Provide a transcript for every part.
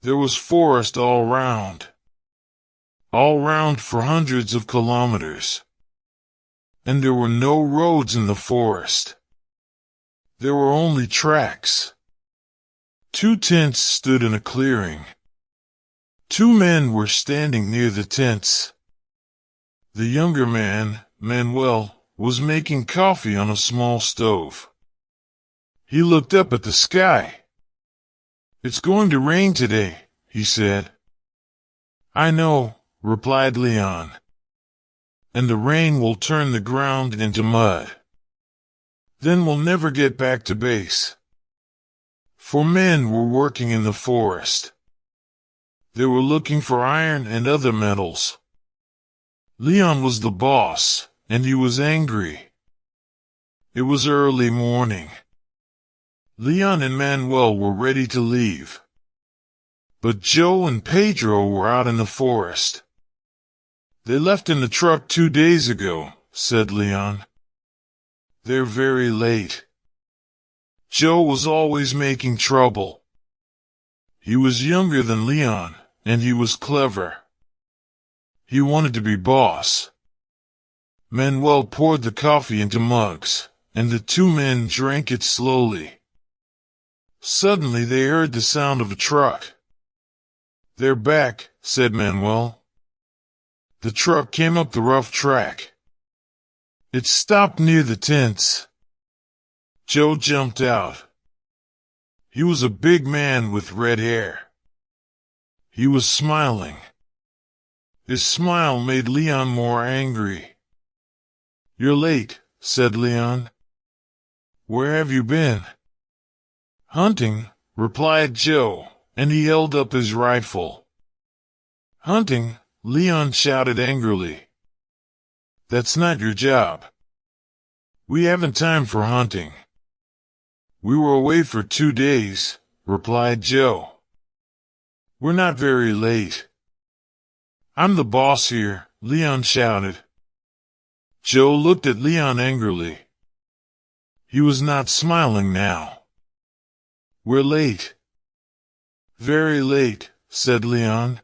There was forest all round for hundreds of kilometers. And there were no roads in the forest. There were only tracks. 2 tents stood in a clearing. 2 men were standing near the tents. The younger man, Manuel, was making coffee on a small stove. He looked up at the sky. "It's going to rain today," he said. "I know," replied Leon. "And the rain will turn the ground into mud. Then we'll never get back to base." 4 men were working in the forest. They were looking for iron and other metals. Leon was the boss, and he was angry. It was early morning. Leon and Manuel were ready to leave. But Joe and Pedro were out in the forest. "They left in the truck 2 days ago," said Leon. "They're very late." Joe was always making trouble. He was younger than Leon, and he was clever. He wanted to be boss. Manuel poured the coffee into mugs, and the 2 men drank it slowly. Suddenly they heard the sound of a truck. "They're back," said Manuel. The truck came up the rough track. It stopped near the tents. Joe jumped out. He was a big man with red hair. He was smiling. His smile made Leon more angry. "You're late," said Leon. "Where have you been?" "Hunting," replied Joe, and he held up his rifle. "Hunting?" Leon shouted angrily. "That's not your job. We haven't time for hunting." "We were away for 2 days," replied Joe. "We're not very late." "I'm the boss here," Leon shouted. Joe looked at Leon angrily. He was not smiling now. "We're late." "Very late," said Leon.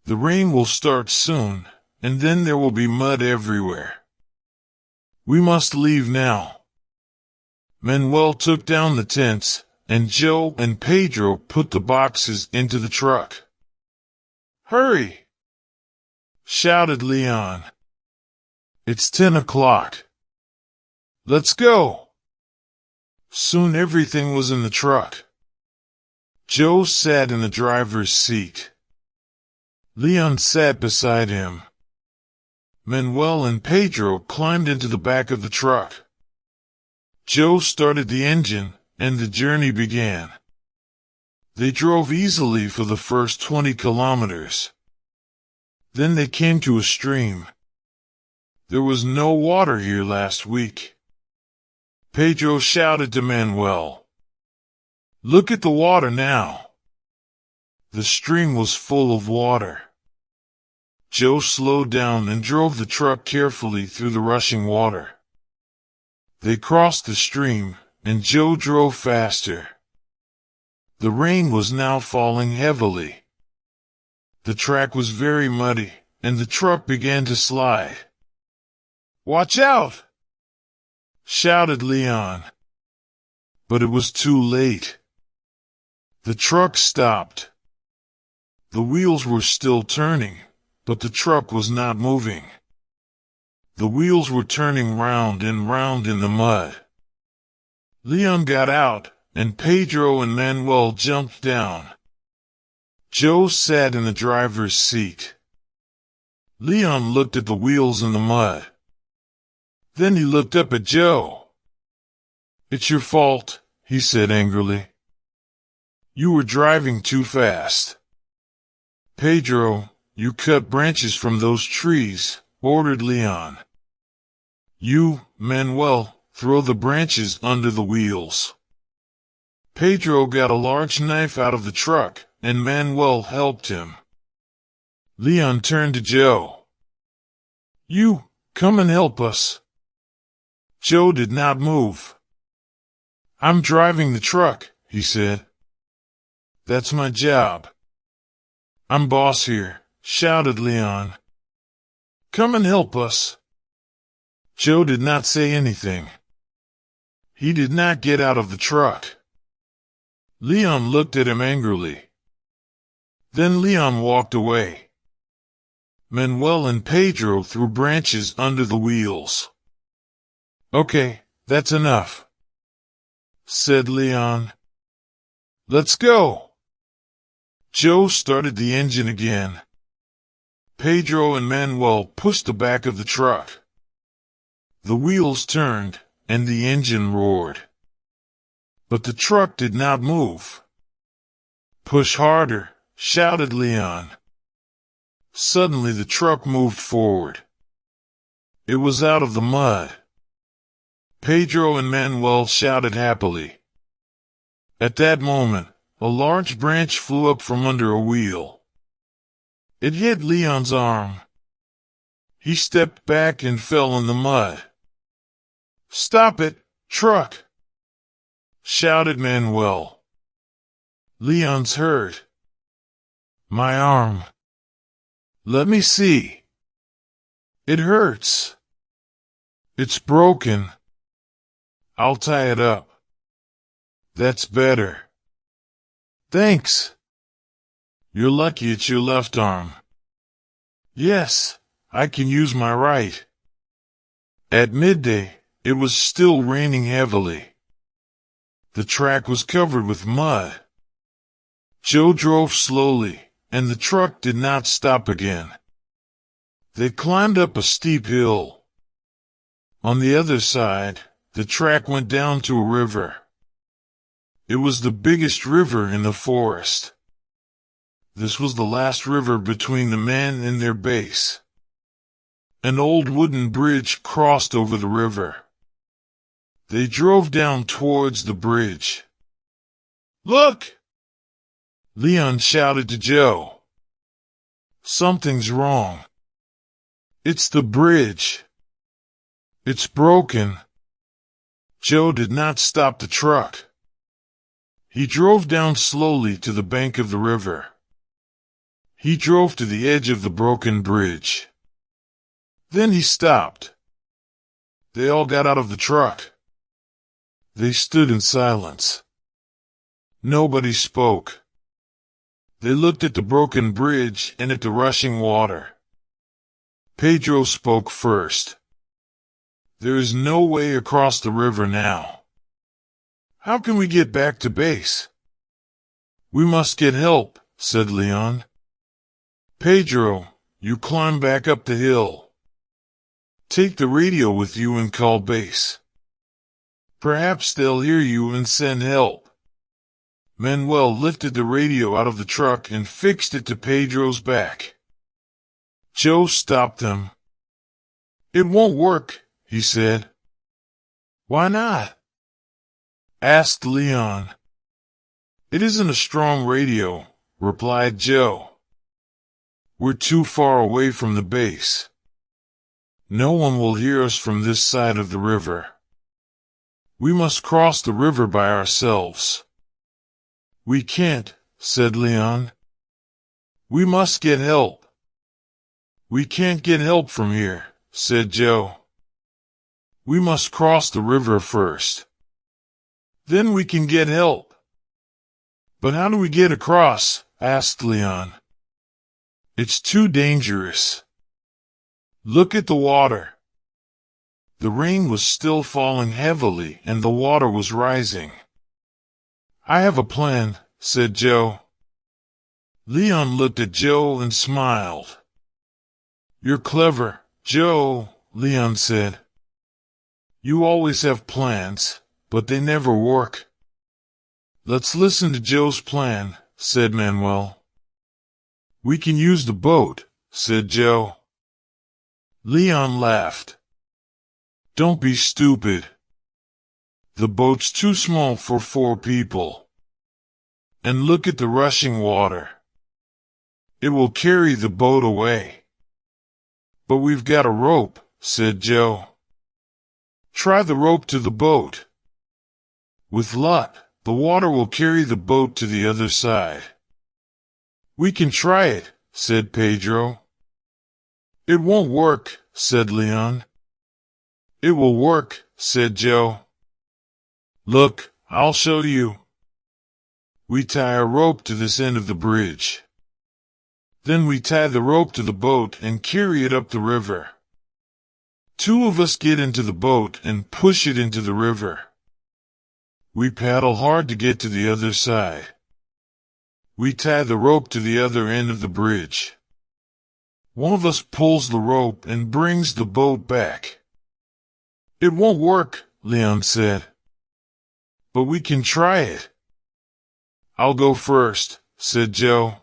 "The rain will start soon, and then there will be mud everywhere. We must leave now." Manuel took down the tents, and Joe and Pedro put the boxes into the truck. "Hurry!" shouted Leon. "It's 10 o'clock. Let's go." Soon everything was in the truck. Joe sat in the driver's seat. Leon sat beside him. Manuel and Pedro climbed into the back of the truck. Joe started the engine, and the journey began. They drove easily for the first 20 kilometers. Then they came to a stream. "There was no water here last week." Pedro shouted to Manuel. "Look at the water now." The stream was full of water. Joe slowed down and drove the truck carefully through the rushing water. They crossed the stream, and Joe drove faster. The rain was now falling heavily. The track was very muddy, and the truck began to slide. "Watch out!" shouted Leon. But it was too late. The truck stopped. The wheels were still turning, but the truck was not moving. The wheels were turning round and round in the mud. Leon got out, and Pedro and Manuel jumped down. Joe sat in the driver's seat. Leon looked at the wheels in the mud. Then he looked up at Joe. "It's your fault," he said angrily. "You were driving too fast." "Pedro, you cut branches from those trees," ordered Leon. "You, Manuel, throw the branches under the wheels." Pedro got a large knife out of the truck, and Manuel helped him. Leon turned to Joe. "You, come and help us." Joe did not move. "I'm driving the truck," he said. That's my job. I'm boss here, shouted Leon. Come and help us. Joe did not say anything. He did not get out of the truck. Leon looked at him angrily. Then Leon walked away. Manuel and Pedro threw branches under the wheels. Okay, that's enough, said Leon. Let's go. Joe started the engine again. Pedro and Manuel pushed the back of the truck. The wheels turned, and the engine roared. But the truck did not move. Push harder, shouted Leon. Suddenly the truck moved forward. It was out of the mud. Pedro and Manuel shouted happily. At that moment, a large branch flew up from under a wheel. It hit Leon's arm. He stepped back and fell in the mud. Stop it, truck! Shouted Manuel. Leon's hurt. My arm. Let me see. It hurts. It's broken. I'll tie it up. That's better. Thanks. You're lucky it's your left arm. Yes, I can use my right. At midday, it was still raining heavily. The track was covered with mud. Joe drove slowly, and the truck did not stop again. They climbed up a steep hill. On the other side, the track went down to a river. It was the biggest river in the forest. This was the last river between the men and their base. An old wooden bridge crossed over the river. They drove down towards the bridge. Look! Leon shouted to Joe. Something's wrong. It's the bridge. It's broken. Joe did not stop the truck. He drove down slowly to the bank of the river. He drove to the edge of the broken bridge. Then he stopped. They all got out of the truck. They stood in silence. Nobody spoke. They looked at the broken bridge and at the rushing water. Pedro spoke first. There is no way across the river now. How can we get back to base? We must get help, said Leon. Pedro, you climb back up the hill. Take the radio with you and call base. Perhaps they'll hear you and send help. Manuel lifted the radio out of the truck and fixed it to Pedro's back. Joe stopped them. It won't work, he said. Why not? Asked Leon. It isn't a strong radio, replied Joe. We're too far away from the base. No one will hear us from this side of the river. We must cross the river by ourselves. We can't, said Leon. We must get help. We can't get help from here, said Joe. We must cross the river first. Then we can get help. But how do we get across? Asked Leon. It's too dangerous. Look at the water. The rain was still falling heavily and the water was rising. I have a plan, said Joe. Leon looked at Joe and smiled. You're clever, Joe, Leon said. You always have plans, but they never work. Let's listen to Joe's plan, said Manuel. We can use the boat, said Joe. Leon laughed. Don't be stupid. The boat's too small for 4 people. And look at the rushing water. It will carry the boat away. But we've got a rope, said Joe. Try the rope to the boat. With luck, The water will carry the boat to the other side. We can try it, said Pedro. It won't work, said Leon. It will work, said Joe. Look, I'll show you. We tie a rope to this end of the bridge. Then we tie the rope to the boat and carry it up the river. 2 of us get into the boat and push it into the river. We paddle hard to get to the other side. We tie the rope to the other end of the bridge. One of us pulls the rope and brings the boat back. It won't work, Leon said. But we can try it. I'll go first, said Joe.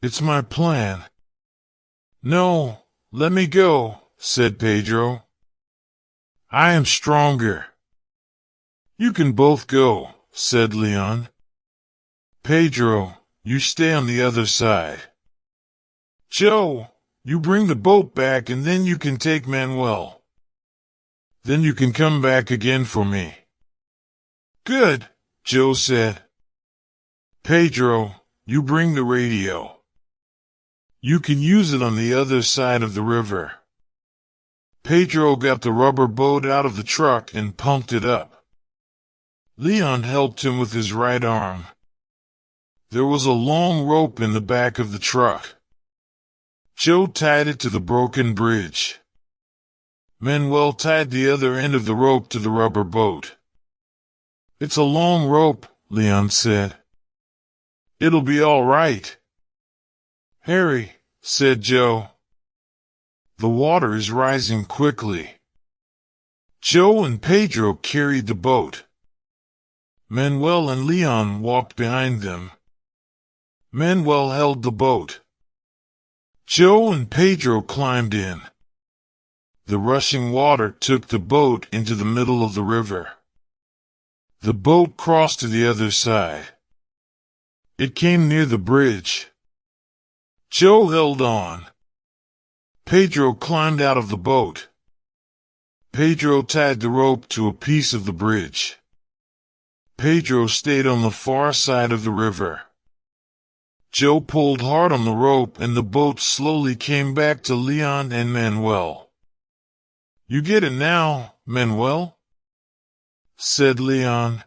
It's my plan. No, let me go, said Pedro. I am stronger. You can both go, said Leon. Pedro, you stay on the other side. Joe, you bring the boat back and then you can take Manuel. Then you can come back again for me. Good, Joe said. Pedro, you bring the radio. You can use it on the other side of the river. Pedro got the rubber boat out of the truck and pumped it up. Leon helped him with his right arm. There was a long rope in the back of the truck. Joe tied it to the broken bridge. Manuel tied the other end of the rope to the rubber boat. It's a long rope, Leon said. It'll be all right. Harry, said Joe. The water is rising quickly. Joe and Pedro carried the boat. Manuel and Leon walked behind them. Manuel held the boat. Joe and Pedro climbed in. The rushing water took the boat into the middle of the river. The boat crossed to the other side. It came near the bridge. Joe held on. Pedro climbed out of the boat. Pedro tied the rope to a piece of the bridge. Pedro stayed on the far side of the river. Joe pulled hard on the rope and the boat slowly came back to Leon and Manuel. You get it now, Manuel? Said Leon.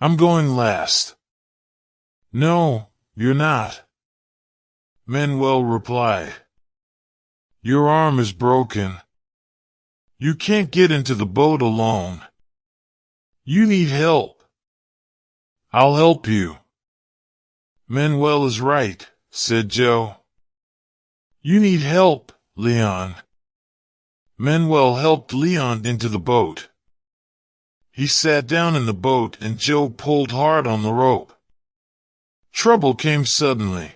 I'm going last. No, you're not. Manuel replied. Your arm is broken. You can't get into the boat alone. You need help. I'll help you. Manuel is right, said Joe. You need help, Leon. Manuel helped Leon into the boat. He sat down in the boat and Joe pulled hard on the rope. Trouble came suddenly.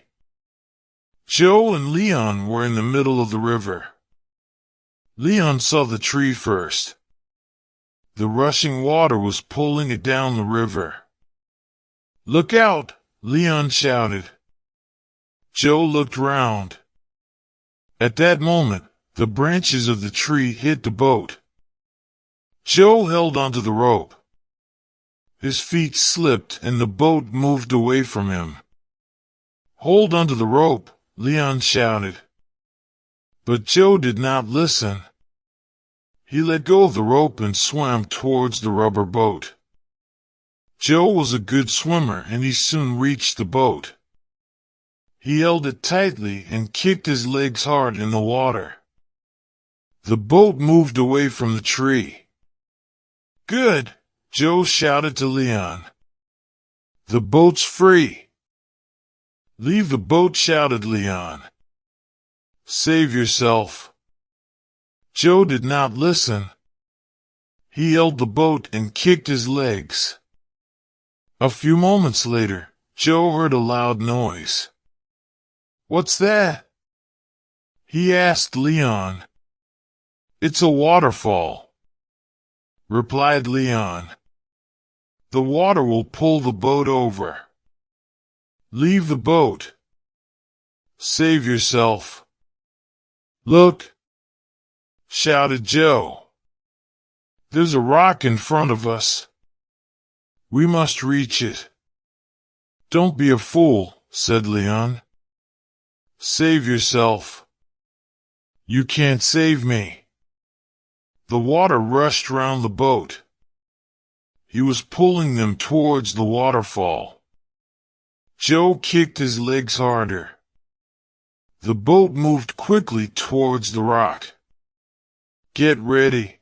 Joe and Leon were in the middle of the river. Leon saw the tree first. The rushing water was pulling it down the river. Look out! Leon shouted. Joe looked round. At that moment, the branches of the tree hit the boat. Joe held onto the rope. His feet slipped and the boat moved away from him. Hold onto the rope, Leon shouted. But Joe did not listen. He let go of the rope and swam towards the rubber boat. Joe was a good swimmer and he soon reached the boat. He held it tightly and kicked his legs hard in the water. The boat moved away from the tree. Good, Joe shouted to Leon. The boat's free. Leave the boat, shouted Leon. Save yourself. Joe did not listen. He held the boat and kicked his legs. A few moments later, Joe heard a loud noise. What's that? He asked Leon. It's a waterfall, replied Leon. The water will pull the boat over. Leave the boat. Save yourself. Look, shouted Joe. There's a rock in front of us. We must reach it. Don't be a fool, said Leon. Save yourself. You can't save me. The water rushed round the boat. He was pulling them towards the waterfall. Joe kicked his legs harder. The boat moved quickly towards the rock. Get ready,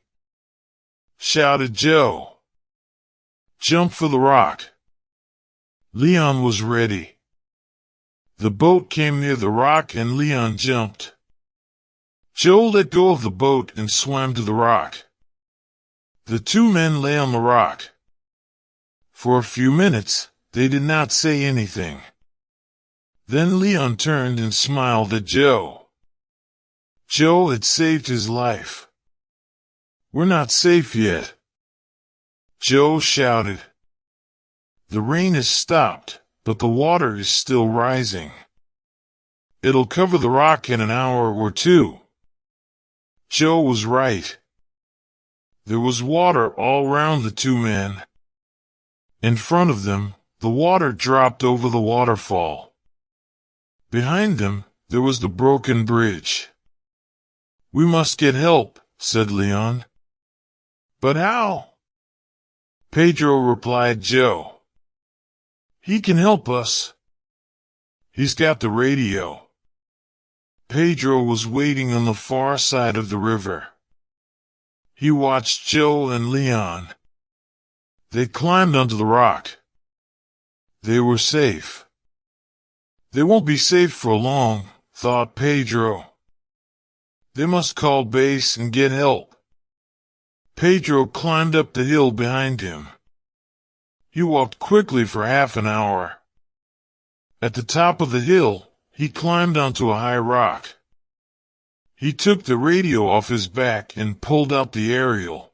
shouted Joe. Jump for the rock. Leon was ready. The boat came near the rock and Leon jumped. Joe let go of the boat and swam to the rock. The two men lay on the rock. For a few minutes, they did not say anything. Then Leon turned and smiled at Joe. Joe had saved his life. We're not safe yet, Joe shouted. The rain has stopped, but the water is still rising. It'll cover the rock in an hour or two. Joe was right. There was water all round the two men. In front of them, the water dropped over the waterfall. Behind them, there was the broken bridge. We must get help, said Leon. But how? Pedro replied Joe. He can help us. He's got the radio. Pedro was waiting on the far side of the river. He watched Joe and Leon. They climbed onto the rock. They were safe. They won't be safe for long, thought Pedro. They must call base and get help. Pedro climbed up the hill behind him. He walked quickly for half an hour. At the top of the hill, he climbed onto a high rock. He took the radio off his back and pulled out the aerial.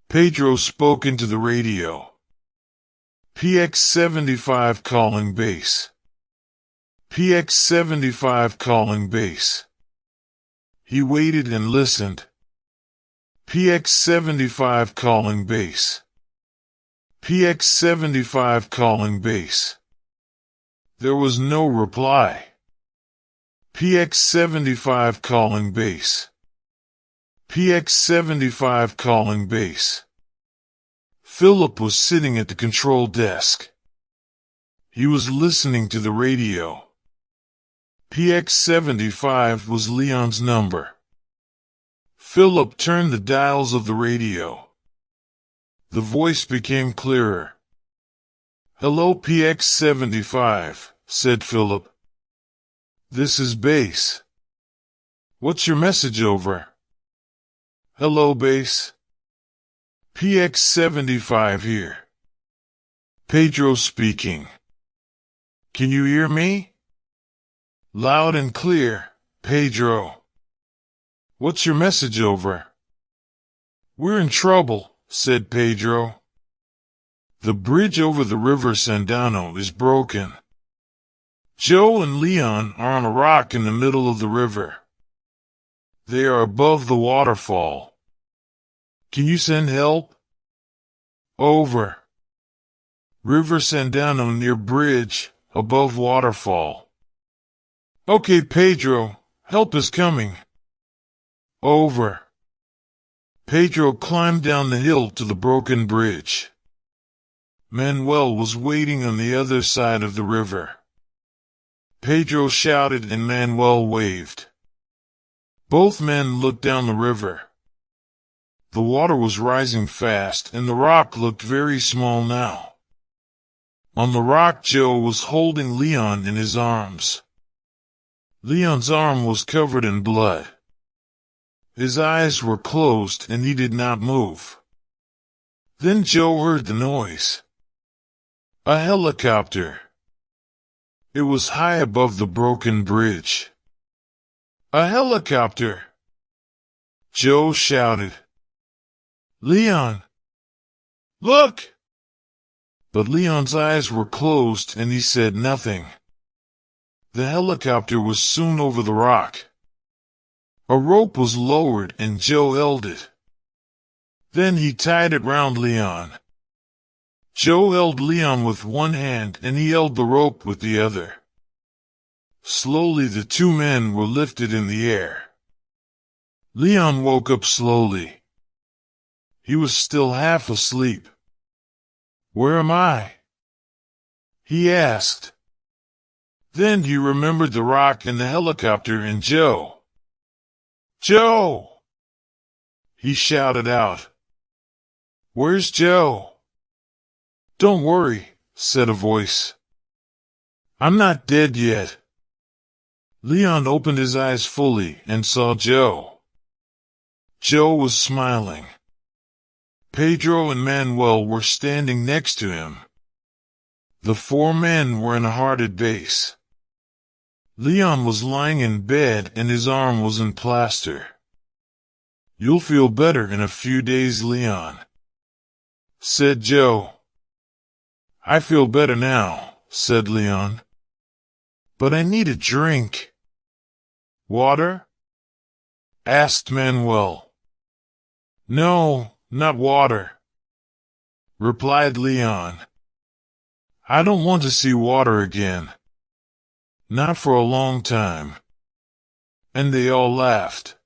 Pedro spoke into the radio. PX-75 calling base. PX-75 calling base. He waited and listened. PX-75 calling base. PX-75 calling base. There was no reply. PX-75 calling base. PX-75 calling base. Philip was sitting at the control desk. He was listening to the radio. PX-75 was Leon's number. Philip turned the dials of the radio. The voice became clearer. Hello PX-75, said Philip. This is base. What's your message over? Hello base. PX-75 here. Pedro speaking. Can you hear me? Loud and clear, Pedro. What's your message over? We're in trouble, said Pedro. The bridge over the river Sandano is broken. Joe and Leon are on a rock in the middle of the river. They are above the waterfall. Can you send help? Over. River Sandano near bridge, above waterfall. Okay, Pedro, help is coming. Over. Pedro climbed down the hill to the broken bridge. Manuel was waiting on the other side of the river. Pedro shouted and Manuel waved. Both men looked down the river. The water was rising fast and the rock looked very small now. On the rock Joe was holding Leon in his arms. Leon's arm was covered in blood. His eyes were closed and he did not move. Then Joe heard the noise. A helicopter. It was high above the broken bridge. A helicopter! Joe shouted. Leon! Look! But Leon's eyes were closed and he said nothing. The helicopter was soon over the rock. A rope was lowered and Joe held it. Then he tied it round Leon. Joe held Leon with one hand and he held the rope with the other. Slowly the two men were lifted in the air. Leon woke up slowly. He was still half asleep. "Where am I?" he asked. Then he remembered the rock and the helicopter and Joe. "Joe!" he shouted out. "Where's Joe?" "Don't worry," said a voice. "I'm not dead yet." Leon opened his eyes fully and saw Joe. Joe was smiling. Pedro and Manuel were standing next to him. The four men were in a hearted base. Leon was lying in bed and his arm was in plaster. "You'll feel better in a few days, Leon," said Joe. "I feel better now," said Leon. "But I need a drink." "Water?" asked Manuel. "No, not water," replied Leon. "I don't want to see water again. Not for a long time." And they all laughed.